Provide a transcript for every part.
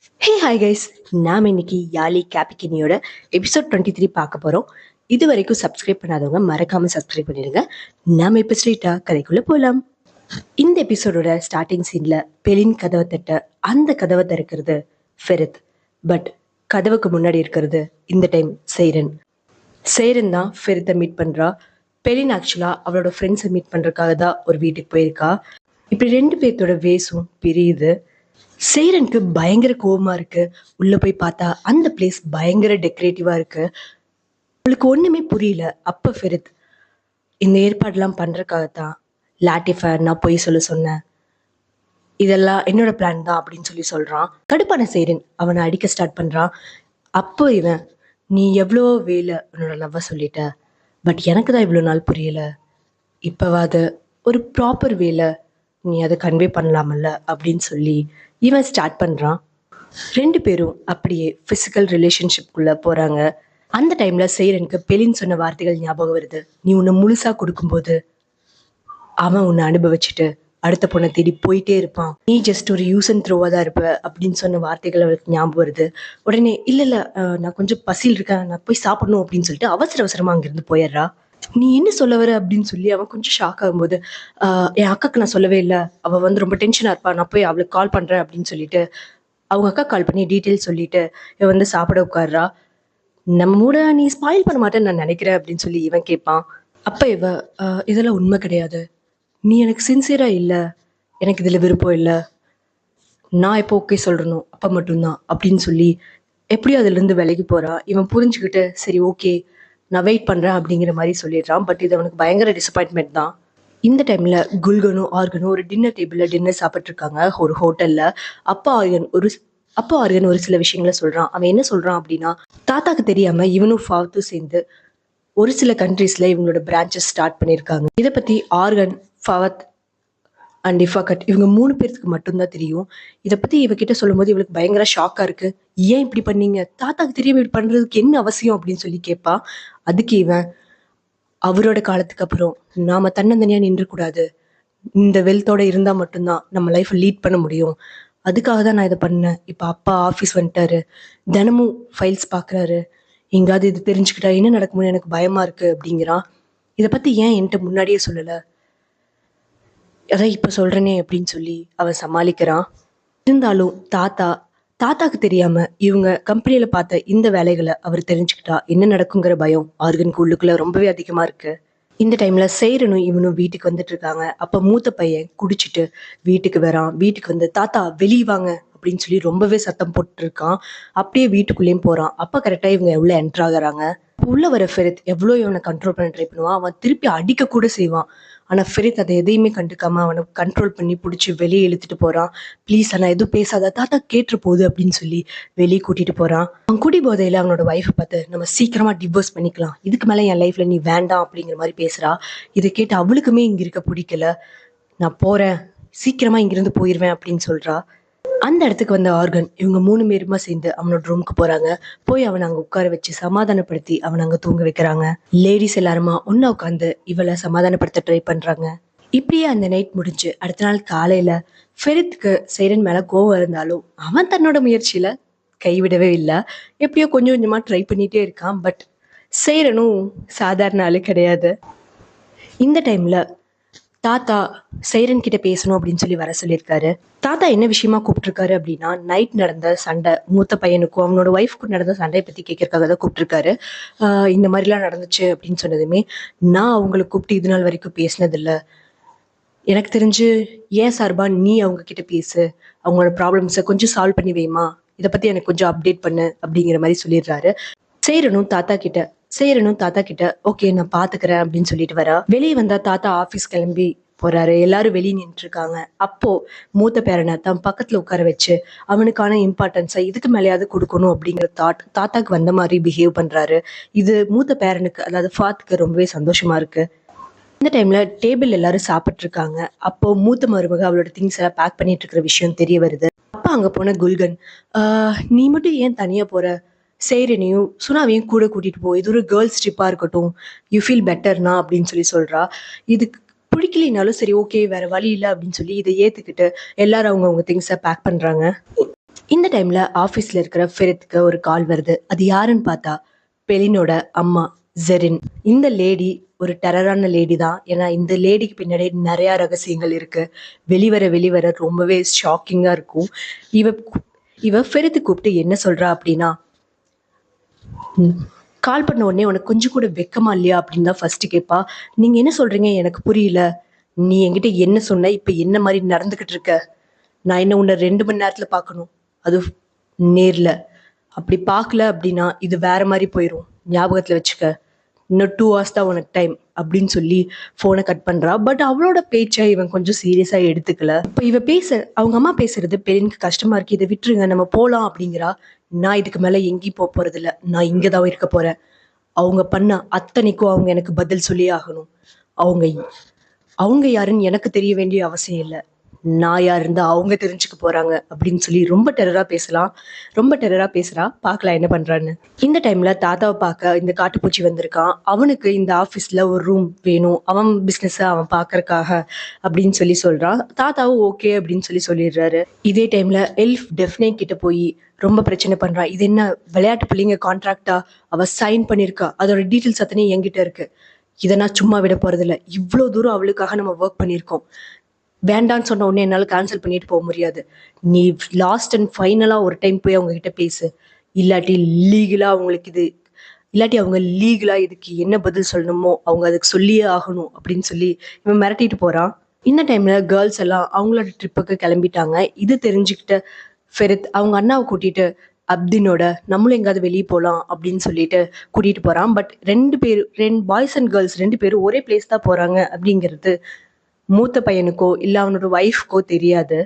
Hey hi guys, நாம் இன்னைக்கு யாலி கேபிகினியோட episode 23 பார்க்க போகிறோம். இது வரைக்கும் சப்ஸ்கிரைப் பண்ணாதவங்க மறக்காமல் சப்ஸ்கிரைப் பண்ணிடுங்க. நாம் இப்போ ஸ்ட்ரெயிட்டாக கதைக்குள்ளே போகலாம். இந்த எபிசோடோட ஸ்டார்டிங் சீனில் பெலின் கதவை தட்ட அந்த கதவை திறக்கிறது ஃபெரித். பட் கதவுக்கு முன்னாடி இருக்கிறது இந்த டைம் சைரன். சைரன் தான் ஃபெரித்தை மீட் பண்ணுறா. பெலின் ஆக்சுவலாக அவளோட ஃப்ரெண்ட்ஸை மீட் பண்ணுறதுக்காக தான் ஒரு வீட்டுக்கு போயிருக்கா. இப்படி ரெண்டு பேர்த்தோட வேஸும் பிரியுது. சைரனுக்கு பயங்கர கோவமா இருக்கு. உள்ள போய் பார்த்தா அந்த பிளேஸ் பயங்கர டெக்கரேட்டிவா இருக்கு. அவளுக்கு ஒண்ணுமே புரியல. அப்ப ஃபெரித் இந்த ஏற்பாடுலாம் பண்றதுக்காகத்தான் லாட்டிஃபை நான் போய் சொன்னேன், இதெல்லாம் என்னோட பிளான் தான் அப்படின்னு சொல்றான். கடுப்பான சைரன் அவனை அடிக்க ஸ்டார்ட் பண்றான். அப்போ இவன், நீ எவ்வளோ வேலை உன்னோட லவ்வை சொல்லிட்ட, பட் எனக்கு தான் இவ்வளோ நாள் புரியல. இப்போவாது ஒரு ப்ராப்பர் வேலை நீ அதை கன்வே பண்ணலாமல்ல அப்படின்னு சொல்லி இவன் ஸ்டார்ட் பண்ணுறான். ரெண்டு பேரும் அப்படியே ஃபிசிக்கல் ரிலேஷன்ஷிப்குள்ளே போகிறாங்க. அந்த டைமில் சைரனுக்கு பெலின் சொன்ன வார்த்தைகள் ஞாபகம் வருது. நீ உன்னை முழுசாக கொடுக்கும்போது அவன் உன்னை அனுபவிச்சுட்டு அடுத்த பொண்ணை தேடி போயிட்டே இருப்பான், நீ ஜஸ்ட் ஒரு யூஸ் அண்ட் த்ரோவாக தான் இருப்ப அப்படின்னு சொன்ன வார்த்தைகள் அவளுக்கு ஞாபகம் வருது. உடனே இல்லை நான் கொஞ்சம் பசியில் இருக்கேன், நான் போய் சாப்பிடணும் அப்படின்னு சொல்லிட்டு அவசர அவசரமாக அங்கேருந்து போயிடுறா. நீ என்ன சொல்ல வர அப்படின்னு சொல்லி அவன் கொஞ்சம் ஷாக் ஆகும்போது, என் அக்காக்கு நான் சொல்லவே இல்லை, அவள் வந்து ரொம்ப டென்ஷனாக இருப்பா, நான் போய் அவளுக்கு கால் பண்ணுறேன் அப்படின்னு சொல்லிட்டு அவங்க அக்கா கால் பண்ணி டீட்டெயில் சொல்லிட்டு இவன் வந்து சாப்பிட உட்கார்றா. நம்ம மூட நீ ஸ்பாயில் பண்ண மாட்டேன்னு நான் நினைக்கிறேன் அப்படின்னு சொல்லி இவன் கேட்பான். அப்போ இதெல்லாம் உண்மை கிடையாது, நீ எனக்கு சின்சியராக இல்லை, எனக்கு இதில் விருப்பம் இல்லை, நான் எப்போ ஓகே சொல்கிறனோ அப்போ மட்டும்தான் அப்படின்னு சொல்லி எப்படியும் அதுலேருந்து விலகி போகிறா. இவன் புரிஞ்சுக்கிட்டு சரி ஓகே நான் வெயிட் பண்ணுறேன் அப்படிங்கிற மாதிரி சொல்லிடுறான். பட் இது அவனுக்கு பயங்கர டிசப்பாயின்மெண்ட் தான். இந்த டைமில் குல்கனும் ஆர்கனும் ஒரு டின்னர் டேபிளில் டின்னர் சாப்பிட்ருக்காங்க ஒரு ஹோட்டலில். அப்போ ஆர்கன் ஒரு சில விஷயங்களை சொல்கிறான். அவன் என்ன சொல்கிறான் அப்படின்னா, தாத்தாக்கு தெரியாமல் இவனும் ஃபாத்தும் சேர்ந்து ஒரு சில கண்ட்ரீஸில் இவங்களோட பிரான்ச்சஸ் ஸ்டார்ட் பண்ணியிருக்காங்க. இதை பற்றி ஆர்கன், ஃபவத் அண்ட் இஃபாகட் இவங்க 3 பேருக்கு மட்டும்தான் தெரியும். இதை பற்றி இவகிட்ட சொல்லும்போது இவளுக்கு பயங்கர ஷாக்காக இருக்குது. ஏன் இப்படி பண்ணீங்க, தாத்தாக்கு தெரியாம இப்படி பண்ணுறதுக்கு என்ன அவசியம் அப்படின்னு சொல்லி கேட்பா. அதுக்கு இவன், அவரோட காலத்துக்கு அப்புறம் நாம தன்னந்தனியாக நின்றக்கூடாது, இந்த வெல்த்தோட இருந்தால் மட்டும்தான் நம்ம லைஃப்பை லீட் பண்ண முடியும், அதுக்காக தான் நான் இதை பண்ணேன். இப்போ அப்பா ஆஃபீஸ் வந்துட்டாரு, தினமும் ஃபைல்ஸ் பார்க்குறாரு, எங்காவது இது தெரிஞ்சுக்கிட்டா என்ன நடக்கும்னு எனக்கு பயமாக இருக்குது அப்படிங்கிறான். இதை பற்றி ஏன் என்கிட்ட முன்னாடியே சொல்லலை, அதான் இப்போ சொல்கிறேனே அப்படின்னு சொல்லி அவன் சமாளிக்கிறான். இருந்தாலும் தாத்தாக்கு தெரியாம இவங்க கம்பெனியில பார்த்த இந்த வேலைகளை அவர் தெரிஞ்சுக்கிட்டா என்ன நடக்குங்கிற பயம் ஆர்கனுக்கு உள்ளுக்குள்ள ரொம்பவே அதிகமா இருக்கு. இந்த டைம்ல சைரனும் இவனும் வீட்டுக்கு வந்துட்டு இருக்காங்க. அப்ப மூத்த பையன் குடிச்சிட்டு வீட்டுக்கு வரான். வீட்டுக்கு வந்து தாத்தா வெளியே வாங்க அப்படின்னு சொல்லி ரொம்பவே சத்தம் போட்டு இருக்கான். அப்படியே வீட்டுக்குள்ளேயும் போறான். அப்ப கரெக்டா இவங்க உள்ள என்டர் ஆகுறாங்க. உள்ள வர ஃபெரித் எவ்வளோ இவனை கண்ட்ரோல் பண்ண ட்ரை பண்ணுவான். அவன் திருப்பி அடிக்க கூட செய்வான். ஆனால் ஃபெரித் அதை எதையுமே கண்டுக்காம அவனை கண்ட்ரோல் பண்ணி பிடிச்சி வெளியே இழுத்துட்டு போறான். ப்ளீஸ் ஆனால் எதுவும் பேசாத, தாத்தா கேட்டு போகுது அப்படின்னு சொல்லி வெளியே கூட்டிட்டு போறான். அவன் குடி போதையில அவனோட ஒய்ஃபை பார்த்து நம்ம சீக்கிரமா டிவோர்ஸ் பண்ணிக்கலாம், இதுக்கு மேலே என் லைஃப்ல நீ வேண்டாம் அப்படிங்கிற மாதிரி பேசுறா. இதை கேட்டு அவளுக்குமே இங்க இருக்க பிடிக்கல. நான் போறேன், சீக்கிரமா இங்கிருந்து போயிடுவேன் அப்படின்னு சொல்றா. அந்த இடத்துக்கு வந்த ஆர்கன் இவங்க 3 பேருமா சேர்ந்து அவனோட ரூமுக்கு போறாங்க. போய் அவனை அங்க உட்கார வச்சு சமாதானப்படுத்தி அவனை அங்க தூங்க வைக்கிறாங்க. லேடிஸ் எல்லாருமா ஒன்னா உட்காந்து இவளை சமாதானப்படுத்த ட்ரை பண்றாங்க. இப்படியே அந்த நைட் முடிஞ்சு அடுத்த நாள் காலையில ஃபெரித்துக்கு சைரன் மேல கோவம் இருந்தாலும் அவன் தன்னோட முயற்சியில கைவிடவே இல்லை. எப்படியோ கொஞ்சம் கொஞ்சமா ட்ரை பண்ணிட்டே இருக்கான். பட் சைரனும் சாதாரண ஆளு கிடையாது. இந்த டைம்ல தாத்தா சைரன் கிட்ட பேசணும் அப்படின்னு சொல்லி வர சொல்லியிருக்காரு. தாத்தா என்ன விஷயமா கூப்பிட்டுருக்காரு அப்படின்னா, நைட் நடந்த சண்டை, மூத்த பையனுக்கும் அவனோட ஒய்ஃப்க்கும் நடந்த சண்டையை பத்தி கேட்கறதுக்காக தான் கூப்பிட்டுருக்காரு. இந்த மாதிரிலாம் நடந்துச்சு அப்படின்னு சொன்னதுமே, நான் அவங்களை கூப்பிட்டு இது நாள் வரைக்கும் பேசினதில்லை, எனக்கு தெரிஞ்சு ஏன் சார்பா நீ அவங்க கிட்ட பேசு, அவங்களோட ப்ராப்ளம்ஸை கொஞ்சம் சால்வ் பண்ணி வைமா, இதை பத்தி எனக்கு கொஞ்சம் அப்டேட் பண்ணு அப்படிங்கிற மாதிரி சொல்லிடுறாரு. சேரனும் தாத்தா கிட்ட ஓகே நான் பாத்துக்கிறேன் அப்படின்னு சொல்லிட்டு வரா. வெளியே வந்தா தாத்தா ஆபீஸ் கிளம்பி போறாரு. எல்லாரும் வெளியே நின்று இருக்காங்க. அப்போ மூத்த பேரனை தன் பக்கத்துல உட்கார வச்சு அவனுக்கான இம்பார்ட்டன்ஸை இதுக்கு மேலேயாவது கொடுக்கணும் அப்படிங்கிற தாத்தாக்கு வந்த மாதிரி பிஹேவ் பண்றாரு. இது மூத்த பேரனுக்கு, அதாவது ஃபாத்துக்கு ரொம்பவே சந்தோஷமா இருக்கு. இந்த டைம்ல டேபிள் எல்லாரும் சாப்பிட்டு இருக்காங்க. அப்போ மூத்த மருமக அவளோட திங்ஸ் எல்லாம் பேக் பண்ணிட்டு இருக்கிற விஷயம் தெரிய வருது. அப்ப அங்க போன குல்கன், நீ மட்டும் ஏன் தனியா போற, சேரனையும் சுனாவையும் கூட கூட்டிட்டு போ, இது ஒரு கேர்ள்ஸ் ட்ரிப்பா இருக்கட்டும், யூ ஃபீல் பெட்டர்னா அப்படின்னு சொல்றா. இதுக்கு பிடிக்கலினாலும் சரி ஓகே வேற வழி இல்லை அப்படின்னு சொல்லி இதை ஏத்துக்கிட்டு எல்லாரும் அவங்கவுங்க திங்ஸை பேக் பண்றாங்க. இந்த டைம்ல ஆஃபீஸ்ல இருக்கிற ஃபெரித்துக்கு ஒரு கால் வருது. அது யாருன்னு பார்த்தா பெலினோட அம்மா ஜெரின். இந்த லேடி ஒரு டெரரான லேடி தான். ஏன்னா இந்த லேடிக்கு பின்னாடி நிறைய ரகசியங்கள் இருக்கு. வெளிவர வெளிவர ரொம்பவே ஷாக்கிங்கா இருக்கும். இவ இவ ஃபெரித்து கூப்பிட்டு என்ன சொல்றா அப்படின்னா, கால் பண்ண உடனே உனக்கு கொஞ்சம் கூட வெக்கமா இல்லையா அப்படின்னு தான் ஃபர்ஸ்ட் கேட்பா. நீங்க என்ன சொல்றீங்க எனக்கு புரியல. நீ என்கிட்ட என்ன சொன்ன, இப்ப என்ன மாதிரி நடந்துகிட்டு இருக்க? நான் என்ன உன்னை 2 மணி நேரத்துல பார்க்கணும், அது நேர்ல. அப்படி பார்க்கல அப்படின்னா இது வேற மாதிரி போயிடும், ஞாபகத்துல வச்சுக்க. இன்னும் 2 hours தான் உனக்கு டைம் அப்படின்னு சொல்லி போனை கட் பண்றா. பட் அவளோட பேச்சை இவன் கொஞ்சம் சீரியஸா எடுத்துக்கல. இப்ப இவ அவங்க அம்மா பேசுறது பெரியனுக்கு கஷ்டமா இருக்கு. இதை விட்டுருங்க, நம்ம போலாம் அப்படிங்கிறா. நான் இதுக்கு மேல எங்கேயும் போறது இல்ல, நான் இங்கதான் இருக்க போறேன். அவங்க பண்ண அத்தனைக்கும் அவங்க எனக்கு பதில் சொல்லி ஆகணும். அவங்க அவங்க யாருன்னு எனக்கு தெரிய வேண்டிய அவசியம் இல்லை, நான் யார் இருந்தா அவங்க தெரிஞ்சுக்க போறாங்க அப்படின்னு சொல்லி ரொம்ப டெரரா பேசுறா. பார்க்கலாம் என்ன பண்றான்னு. இந்த டைம்ல தாத்தாவை பார்க்க இந்த காட்டுப்பூச்சி வந்திருக்கான். அவனுக்கு இந்த ஆபீஸ்ல ஒரு ரூம் வேணும், அவன் பிசினஸ் அவன் பாக்குறதுக்காக அப்படின்னு சொல்லி சொல்றான். தாத்தாவும் ஓகே அப்படின்னு சொல்லிடுறாரு. இதே டைம்ல எல்ஃப் டெஃப்னே கிட்ட போய் ரொம்ப பிரச்சனை பண்றான். இது என்ன விளையாட்டு பிள்ளைங்க கான்ட்ராக்டா, அவ சைன் பண்ணிருக்கா, அதோட டீட்டெயில்ஸ் அத்தனை என்கிட்ட இருக்கு. இதை நான் சும்மா விட போறதில்ல. இவ்வளோ தூரம் அவளுக்காக நம்ம ஒர்க் பண்ணியிருக்கோம். வேண்டான்னு சொன்ன உடனே என்னால் கேன்சல் பண்ணிட்டு போக முடியாது. நீ லாஸ்ட் அண்ட் ஃபைனலாக ஒரு டைம் போய் அவங்க கிட்ட பேசு. இல்லாட்டி அவங்க லீகலா இதுக்கு என்ன பதில் சொல்லணுமோ அவங்க அதுக்கு சொல்லியே ஆகணும் அப்படின்னு சொல்லி இவன் மிரட்டிட்டு போறான். இந்த டைம்ல கேர்ள்ஸ் எல்லாம் அவங்களோட ட்ரிப்புக்கு கிளம்பிட்டாங்க. இது தெரிஞ்சுக்கிட்ட ஃபெரித் அவங்க அண்ணாவை கூட்டிட்டு அப்தினோட நம்மளும் எங்காவது வெளியே போகலாம் அப்படின்னு சொல்லிட்டு கூட்டிட்டு போறான். பட் 2 பாய்ஸ் அண்ட் கேர்ள்ஸ் 2 பேரும் ஒரே பிளேஸ் தான் போறாங்க அப்படிங்கிறது மூத்த பையனுக்கோ இல்ல அவனோட ஒய்ஃப்கோ தெரியாது.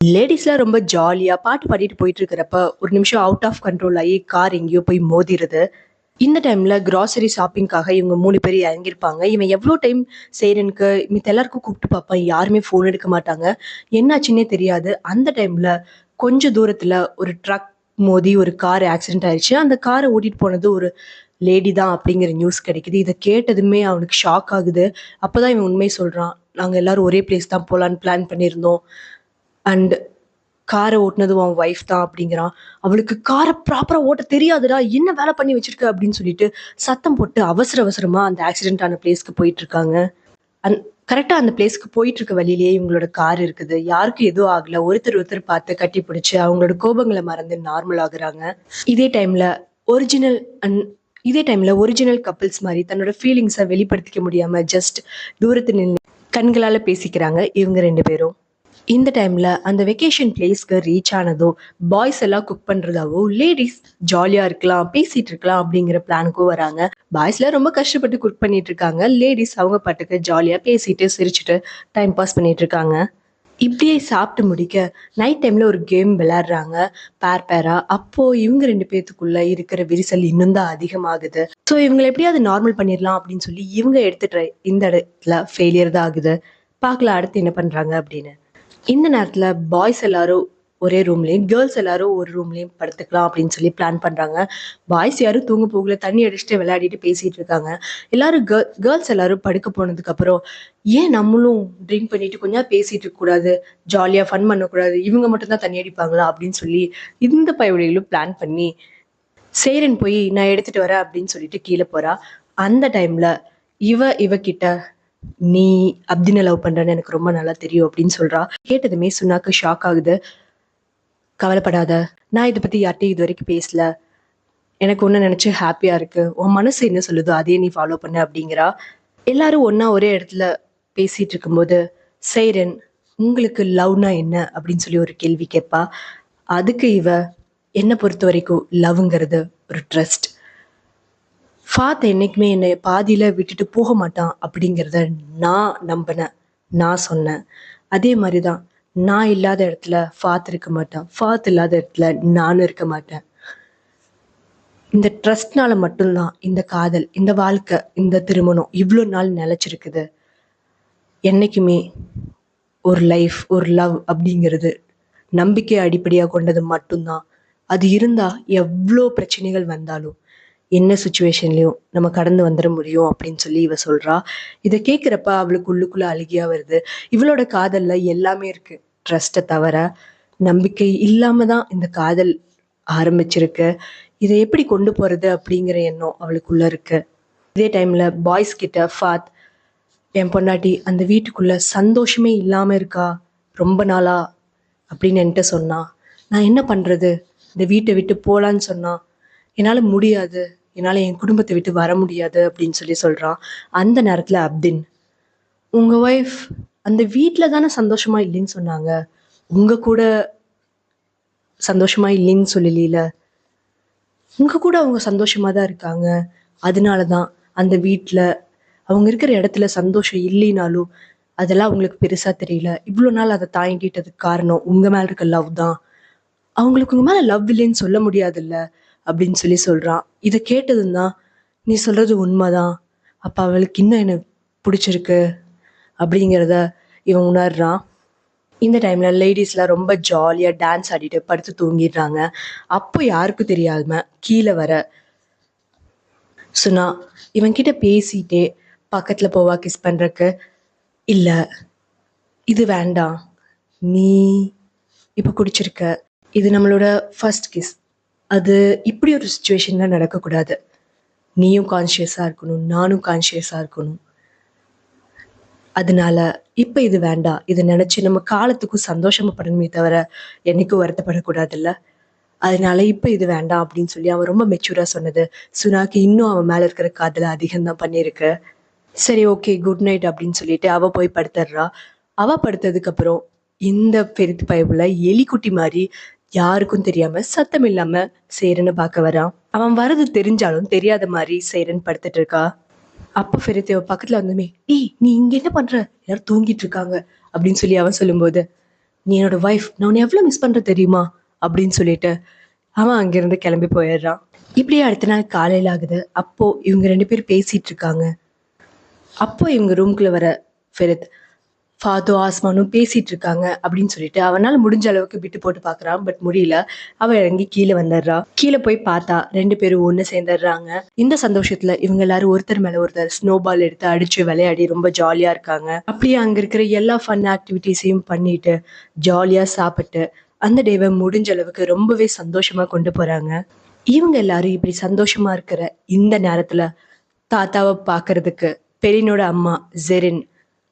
லேடிஸ்லாம் ரொம்ப ஜாலியா பாட்டு பாடிட்டு போயிட்டு இருக்கிறப்ப ஒரு நிமிஷம் அவுட் ஆஃப் கண்ட்ரோல் ஆகி கார் எங்கேயோ போய் மோதிருது. இந்த டைம்ல கிராசரி ஷாப்பிங்காக இவங்க 3 பேர் இறங்கியிருப்பாங்க. இவன் எவ்வளோ டைம் சேரனுக்கு மித்த எல்லாருக்கும் கூப்பிட்டு பார்ப்பான், யாருமே ஃபோன் எடுக்க மாட்டாங்க. என்னாச்சுன்னே தெரியாது. அந்த டைம்ல கொஞ்ச தூரத்துல ஒரு ட்ரக் மோதி ஒரு கார் ஆக்சிடென்ட் ஆயிடுச்சு. அந்த காரை ஓட்டிட்டு போனது ஒரு லேடி தான் அப்படிங்கிற நியூஸ் கிடைக்குது. இதை கேட்டதுமே அவனுக்கு ஷாக் ஆகுது. அப்பதான் இவன் உண்மையை சொல்றான். நாங்க எல்லாரும் ஒரே பிளேஸ் தான் போலான்னு பிளான் பண்ணியிருந்தோம். அண்ட் காரை ஓட்டுனது அவன் ஒய்ஃப் தான் அப்படிங்கிறான். அவளுக்கு காரை ப்ராப்பரா ஓட்ட தெரியாதுடா, என்ன வேலை பண்ணி வச்சிருக்க அப்படின்னு சொல்லிட்டு சத்தம் போட்டு அவசரமா அந்த ஆக்சிடென்ட் ஆன பிளேஸ்க்கு போயிட்டு இருக்காங்க. கரெக்டா அந்த பிளேஸ்க்கு போயிட்டு இருக்க வழியிலேயே இவங்களோட கார் இருக்குது. யாருக்கும் எதுவும் ஆகல. ஒருத்தர் பார்த்து கட்டி பிடிச்சு அவங்களோட கோபங்களை மறந்து நார்மல் ஆகுறாங்க. இதே டைம்ல ஒரிஜினல் கப்பிள்ஸ் மாதிரி தன்னோட ஃபீலிங்ஸை வெளிப்படுத்திக்க முடியாம ஜஸ்ட் தூரத்து நின்று கண்களால பேசிக்கிறாங்க இவங்க 2 பேரும். இந்த டைம்ல அந்த வெக்கேஷன் பிளேஸ்க்கு ரீச் ஆனதோ பாய்ஸ் எல்லாம் குக் பண்றதாவோ லேடிஸ் ஜாலியா இருக்கலாம் பேசிட்டு இருக்கலாம் அப்படிங்கிற பிளானுக்கும் வராங்க. பாய்ஸ்ல ரொம்ப கஷ்டப்பட்டு குக் பண்ணிட்டு இருக்காங்க. லேடிஸ் அவங்க பாட்டுக்கு ஜாலியா பேசிட்டு சிரிச்சுட்டு டைம் பாஸ் பண்ணிட்டு இருக்காங்க. இப்படியே சாப்பிட்டு முடிக்க நைட் டைம்ல ஒரு கேம் விளையாடுறாங்க பேரா. அப்போ இவங்க 2 பேத்துக்குள்ள இருக்கிற விரிசல் இன்னும் தான் அதிகமாகுது. ஸோ இவங்களை எப்படியாவது நார்மல் பண்ணிடலாம் அப்படின்னு சொல்லி இவங்க எடுத்துட்டு இந்த இடத்துல ஃபெயிலியர் தான் ஆகுது. பார்க்கலாம் அடுத்து என்ன பண்றாங்க அப்படின்னு. இந்த நேரத்துல பாய்ஸ் எல்லாரும் ஒரே ரூம்லயும் கேர்ள்ஸ் எல்லாரும் ஒரு ரூம்லயும் படுத்துக்கலாம் அப்படின்னு சொல்லி பிளான் பண்றாங்க. பாய்ஸ் யாரும் தூங்க போகல, தண்ணி அடிச்சுட்டு விளையாடிட்டு பேசிட்டு இருக்காங்க. எல்லாரும் கேர்ள்ஸ் எல்லாரும் படுக்க போனதுக்கு அப்புறம் ஏன் நம்மளும் ட்ரிங்க் பண்ணிட்டு கொஞ்சம் பேசிட்டு இருக்க கூடாது, ஜாலியா ஃபன் பண்ணக்கூடாது, இவங்க மட்டும் தான் தண்ணி அடிப்பாங்களா அப்படின்னு சொல்லி இந்த பயவழிகளும் பிளான் பண்ணி சேரன் போய் நான் எடுத்துட்டு வரேன் அப்படின்னு சொல்லிட்டு கீழே போறா. அந்த டைம்ல இவ கிட்ட நீ அப்தினை லவ் பண்றன்னு எனக்கு ரொம்ப நல்லா தெரியும் அப்படின்னு சொல்றா. கேட்டதுமே சுனாக்கு ஷாக் ஆகுது. கவலைப்படாத, நான் இதை பத்தி யார்ட்டையும் இது வரைக்கும் பேசல, எனக்கு ஒண்ணு நினைச்சு ஹாப்பியா இருக்கு, உன் மனசு என்ன சொல்லுதோ அதையே நீ ஃபாலோ பண்ண அப்படிங்கிறா. எல்லாரும் ஒன்னா ஒரே இடத்துல பேசிட்டு இருக்கும்போது சேரன் உங்களுக்கு லவ்னா என்ன அப்படின்னு சொல்லி ஒரு கேள்வி கேட்பா. அதுக்கு இவ என்னை பொறுத்த வரைக்கும் லவ்ங்கிறது ஒரு ட்ரஸ்ட். ஃபாத் என்னைக்குமே என்னை பாதியில விட்டுட்டு போக மாட்டான் அப்படிங்கிறத நான் நம்பினேன், நான் சொன்னேன். அதே மாதிரிதான் நான் இல்லாத இடத்துல ஃபாத் இருக்க மாட்டான், ஃபாத் இல்லாத இடத்துல நானும் இருக்க மாட்டேன். இந்த ட்ரஸ்ட்னால மட்டும்தான் இந்த காதல், இந்த வாழ்க்கை, இந்த திருமணம் இவ்வளோ நாள் நிலைச்சிருக்குது. என்னைக்குமே ஒரு லைஃப், ஒரு லவ் அப்படிங்கிறது நம்பிக்கை அடிப்படையாக கொண்டது மட்டும்தான். அது இருந்தா எவ்வளோ பிரச்சனைகள் வந்தாலும் என்ன சுச்சுவேஷன்லயும் நம்ம கடந்து வந்துட முடியும் அப்படின்னு சொல்லி இவ சொல்றா. இதை கேட்கிறப்ப அவளுக்கு உள்ளுக்குள்ள அழுகியா வருது. இவளோட காதல்ல எல்லாமே இருக்கு ட்ரஸ்ட்டை தவிர. நம்பிக்கை இல்லாம தான் இந்த காதல் ஆரம்பிச்சிருக்கு. இதை எப்படி கொண்டு போறது அப்படிங்கிற எண்ணம் அவளுக்குள்ள இருக்கு. இதே டைம்ல பாய்ஸ் கிட்ட ஃபாத், என் பொண்டாட்டி அந்த வீட்டுக்குள்ள சந்தோஷமே இல்லாம இருக்கா ரொம்ப நாளா அப்படின்னு என்கிட்ட சொன்னா. நான் என்ன பண்றது? இந்த வீட்டை விட்டு போலான்னு சொன்னா என்னால முடியாது, என்னால என் குடும்பத்தை விட்டு வர முடியாது அப்படின்னு சொல்றான். அந்த நேரத்துல அப்தின், உங்க ஒய்ஃப் அந்த வீட்டுல தானே சந்தோஷமா இல்லைன்னு சொன்னாங்க, உங்க கூட சந்தோஷமா இல்லைன்னு சொல்லல, உங்க கூட அவங்க சந்தோஷமா தான் இருக்காங்க. அதனாலதான் அந்த வீட்டுல அவங்க இருக்கிற இடத்துல சந்தோஷம் இல்லைனாலும் அதெல்லாம் அவங்களுக்கு பெருசா தெரியல. இவ்வளவு நாள் அதை தாங்கிட்டதுக்கு காரணம் உங்க மேல இருக்க லவ் தான். அவங்களுக்கு உங்க மேல லவ் இல்லைன்னு சொல்ல முடியாதுல்ல அப்படின்னு சொல்றான். இதை கேட்டதும் தான், நீ சொல்றது உண்மைதான், அப்ப அவளுக்கு இன்னும் என்ன பிடிச்சிருக்கு அப்படிங்கிறத இவன் உணர்றான். இந்த டைம்ல லேடிஸ்லாம் ரொம்ப ஜாலியா டான்ஸ் ஆடிட்டு படுத்து தூங்கிடுறாங்க. அப்போ யாருக்கும் தெரியாம கீழே வர சுனா இவன் கிட்ட பேசிட்டே பக்கத்துல போவா கிஸ் பண்றக்கு. இல்ல, இது வேண்டாம், நீ இப்ப குடிச்சிருக்க, இது நம்மளோட ஃபர்ஸ்ட் கிஸ், அது இப்படி ஒரு சுச்சுவேஷன்ல நடக்கக்கூடாது, நீயும் கான்ஷியஸா இருக்கணும், நானும் கான்ஷியஸா இருக்கணும், அதனால இப்ப இது வேண்டாம், இதை நினைச்சு நம்ம காலத்துக்கும் சந்தோஷப்படணுமே தவிர என்னைக்கும் வருத்தப்படக்கூடாதுல்ல, அதனால இப்ப இது வேண்டாம் அப்படின்னு அவன் ரொம்ப மெச்சூரா சொன்னது சுனாக்கு இன்னும் அவன் மேல இருக்கிற காதல அதிகம் தான் பண்ணிருக்கு. சரி, ஓகே, குட் நைட் அப்படின்னு சொல்லிட்டு அவ போய் படுத்துடுறா. அவ படுத்ததுக்கு அப்புறம் இந்த பெருத்து பயவுல எலிக்குட்டி மாதிரி யாருக்கும் தெரியாம சத்தம் இல்லாம சேரன்னு பார்க்க வரான். அவன் வரது தெரிஞ்சாலும் தெரியாத மாதிரி சேரன் படுத்துட்டு இருக்கா. அப்ப ஃபெரித் பக்கத்துல வந்துமே, ஏய் நீ இங்க என்ன பண்ற, எல்லாரும் தூங்கிட்டு இருக்காங்க அப்படின்னு அவன் சொல்லும்போது, நீ என்னோட ஒய்ஃப், நான் உன்னை எவ்வளவு மிஸ் பண்ற தெரியுமா அப்படின்னு சொல்லிட்டு அவன் அங்கிருந்து கிளம்பி போயிடுறான். இப்படியே அடுத்த நாள் காலையில ஆகுது. அப்போ இவங்க 2 பேரும் பேசிட்டு இருக்காங்க. அப்போ இவங்க ரூம்குள்ள வர ஃபெரித், ஃபாதோ ஆஸ்மானும் பேசிட்டு இருக்காங்க அப்படின்னு சொல்லிட்டு அவனால முடிஞ்ச அளவுக்கு விட்டு போட்டு பாக்குறான். பட் முடியல. அவ இறங்கி கீழே வந்துடுறா. கீழே போய் பார்த்தா 2 பேரும் ஒண்ணு சேர்ந்துடுறாங்க. இந்த சந்தோஷத்துல இவங்க எல்லாரும் ஒருத்தர் மேல ஒருத்தர் ஸ்னோபால் எடுத்து அடிச்சு விளையாடி ரொம்ப ஜாலியா இருக்காங்க. அப்படியே அங்க இருக்கிற எல்லா ஃபன் ஆக்டிவிட்டிஸையும் பண்ணிட்டு ஜாலியா சாப்பிட்டு அந்த டேவை முடிஞ்ச அளவுக்கு ரொம்பவே சந்தோஷமா கொண்டு போறாங்க. இவங்க எல்லாரும் இப்படி சந்தோஷமா இருக்கிற இந்த நேரத்துல தாத்தாவை பாக்குறதுக்கு பெரியனோட அம்மா ஜெரின்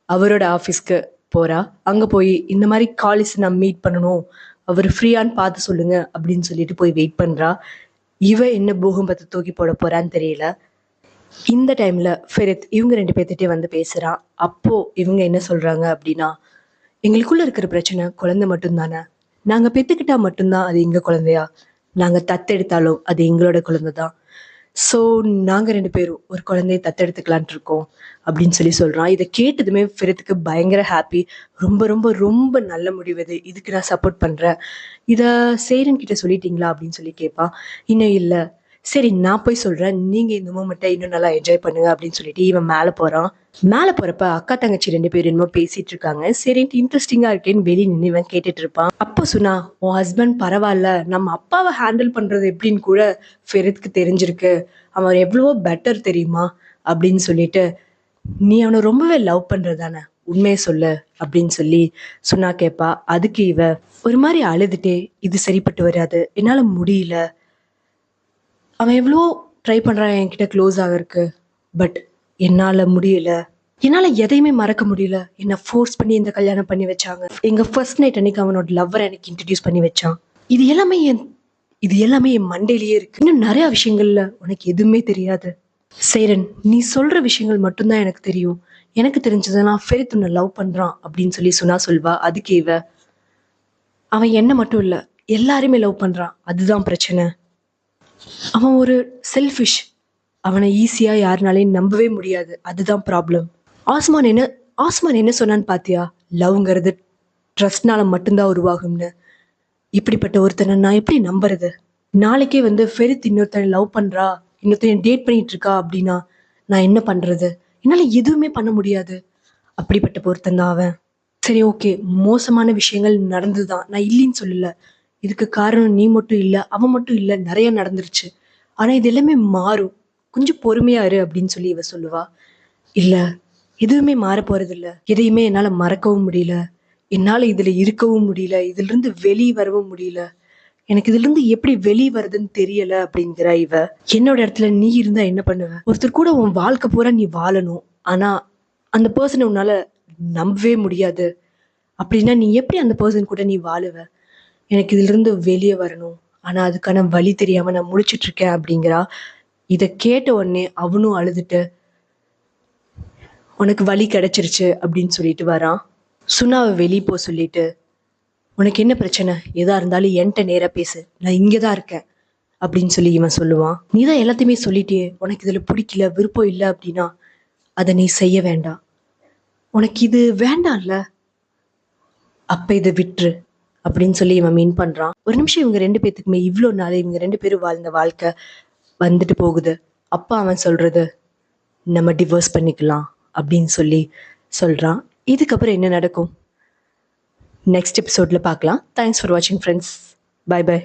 அவரோட ஆஃபீஸ்க்கு போறா. அங்க போய் இந்த மாதிரி காலிஸ் நான் மீட் பண்ணணும், அவர் ஃப்ரீயான்னு பார்த்து சொல்லுங்க அப்படின்னு சொல்லிட்டு போய் வெயிட் பண்றா. இவ என்ன பூகம்பத்தை தூக்கி போட போறான்னு தெரியல. இந்த டைம்ல ஃபெரித் இவங்க 2 பேர்த்திட்டே வந்து பேசுறான். அப்போ இவங்க என்ன சொல்றாங்க அப்படின்னா, எங்களுக்குள்ள இருக்கிற பிரச்சனை குழந்தை மட்டும்தானே, நாங்க பெத்துக்கிட்டா மட்டும்தான் அது எங்க குழந்தையா, நாங்க தத்தெடுத்தாலும் அது எங்களோட குழந்தை தான், ஸோ நாங்க 2 பேரும் ஒரு குழந்தைய தத்தெடுத்துக்கலான்ட்டு இருக்கோம் அப்படின்னு சொல்றான். இதை கேட்டதுமே ஃபெரித்துக்கு பயங்கர ஹாப்பி. ரொம்ப ரொம்ப ரொம்ப நல்ல முடிவு இது, இதுக்கு நான் சப்போர்ட் பண்றேன். இத சேரன் கிட்ட சொல்லிட்டீங்களா அப்படின்னு கேட்பான். இன்னும் இல்ல. சரி, நான் போய் சொல்றேன், நீங்க இந்த மூமெண்ட்டை இன்னும் நல்லா என்ஜாய் பண்ணுங்க அப்படின்னு சொல்லிட்டு இவன் மேல போறான். மேல போறப்ப அக்கா தங்கச்சி 2 பேரும் என்னமோ பேசிட்டு இருக்காங்க. சரின்ட்டு இன்ட்ரெஸ்டிங்கா இருக்கேன்னு வெளியே நின்று இவன் கேட்டுட்டு இருப்பான். அப்போ சொன்னா, உன் ஹஸ்பண்ட் பரவாயில்ல, நம்ம அப்பாவை ஹேண்டில் பண்றது எப்படின்னு கூட ஃபெரித்க்கு தெரிஞ்சிருக்கு, அவன் எவ்வளவோ பெட்டர் தெரியுமா அப்படின்னு சொல்லிட்டு, நீ அவனை ரொம்பவே லவ் பண்றதானே, உண்மையை சொல்லு அப்படின்னு சொன்னா கேட்பா. அதுக்கு இவ ஒரு மாதிரி அழுதுட்டே, இது சரிப்பட்டு வராது, என்னால முடியல, அவன் எவ்வளோ ட்ரை பண்றான் என்கிட்ட க்ளோஸ் ஆகிறதுக்கு, பட் என்னால முடியல, என்னால எதையுமே மறக்க முடியல, என்னை ஃபோர்ஸ் பண்ணி இந்த கல்யாணம் பண்ணி வச்சாங்க, எங்க ஃபர்ஸ்ட் நைட் அன்னைக்கு அவனோட லவ்வர் எனக்கு இன்ட்ரடியூஸ் பண்ணி வச்சான், இது எல்லாமே என் மண்டையிலேயே இருக்கு, இன்னும் நிறைய விஷயங்கள்ல உனக்கு எதுவுமே தெரியாது சேரன், நீ சொல்ற விஷயங்கள் மட்டும்தான் எனக்கு தெரியும், எனக்கு தெரிஞ்சதெல்லாம் ஃபெரித் உன்னை லவ் பண்றான் அப்படின்னு சொன்னா சொல்வா. அதுக்கு இவ, அவன் என்ன மட்டும் இல்ல எல்லாருமே லவ் பண்றான், அதுதான் பிரச்சனை, அவன் ஒரு செல்ஃபிஷ், அவனை ஈஸியா யாருனாலையும் நம்பவே முடியாது, அதுதான் ப்ராப்ளம். ஆஸ்மான் என்ன சொன்னான்னு பாத்தியா, லவ்ங்கிறது ட்ரஸ்ட்னால மட்டும்தான் உருவாகும்னு. இப்படிப்பட்ட ஒருத்தனை நான் எப்படி நம்புறது? நாளைக்கே வந்து ஃபெரித் இன்னொருத்தனை லவ் பண்றா, இன்னொருத்தனை டேட் பண்ணிட்டு இருக்கா அப்படின்னா நான் என்ன பண்றது? என்னால எதுவுமே பண்ண முடியாது. அப்படிப்பட்ட ஒருத்தன் தான் அவன். சரி, ஓகே, மோசமான விஷயங்கள் நடந்துதான், நான் இல்லைன்னு சொல்லல, இதுக்கு காரணம் நீ மட்டும் இல்ல, அவன் மட்டும் இல்ல, நிறைய நடந்துருச்சு, ஆனா இது எல்லாமே மாறும், கொஞ்சம் பொறுமையா இரு அப்படின்னு இவ சொல்லுவா. இல்ல, எதுவுமே மாற போறது இல்ல, எதையுமே என்னால மறக்கவும் முடியல, என்னால இதுல இருக்கவும் முடியல, இதுல இருந்து வெளியே வரவும் முடியல, எனக்கு இதுல இருந்து எப்படி வெளியே வருதுன்னு தெரியல அப்படிங்கிறா இவ. என்னோட இடத்துல நீ இருந்தா என்ன பண்ணுவ? ஒருத்தர் கூட உன் வாழ்க்கை பூரா நீ வாழணும், ஆனா அந்த பர்சனை உன்னால நம்பவே முடியாது அப்படின்னா நீ எப்படி அந்த பர்சன் கூட நீ வாழுவ? எனக்கு இதுல இருந்து வெளியே வரணும், ஆனா அதுக்கான வழி தெரியாம நான் முழிச்சிட்டு இருக்கேன் அப்படிங்கிறா. இத கேட்ட உடனே அவனும் அழுதுட்டு உனக்கு வழி கிடைச்சிருச்சு அப்படின்னு சொல்லிட்டு வரான். சுனாவை வெளியே போ சொல்லிட்டு, உனக்கு என்ன பிரச்சனை, எதா இருந்தாலும் என்கிட்ட நேரா பேசு, நான் இங்கதான் இருக்கேன் அப்படின்னு சொல்லி இவன் சொல்லுவான். நீதான் எல்லாத்தையுமே சொல்லிட்டியே, உனக்கு இதுல பிடிக்கல விருப்பம் இல்லை அப்படின்னா அதை நீ செய்ய வேண்டாம். உனக்கு இது வேண்டாம்ல, அப்ப இதை விட்டுரு அப்படின்னு சொல்லி இவன் மீன் பண்றான். ஒரு நிமிஷம் இவங்க 2 பேத்துக்குமே இவ்வளோ நாள் இவங்க 2 பேரும் வாழ்ந்த வாழ்க்கை வந்துட்டு போகுது. அப்பா அவன் சொல்றது நம்ம டிவோர்ஸ் பண்ணிக்கலாம் அப்படின்னு சொல்லி சொல்றான். இதுக்கப்புறம் என்ன நடக்கும் நெக்ஸ்ட் எபிசோட்ல பார்க்கலாம். தேங்க்ஸ் ஃபார் வாட்சிங் ஃப்ரெண்ட்ஸ். Bye by.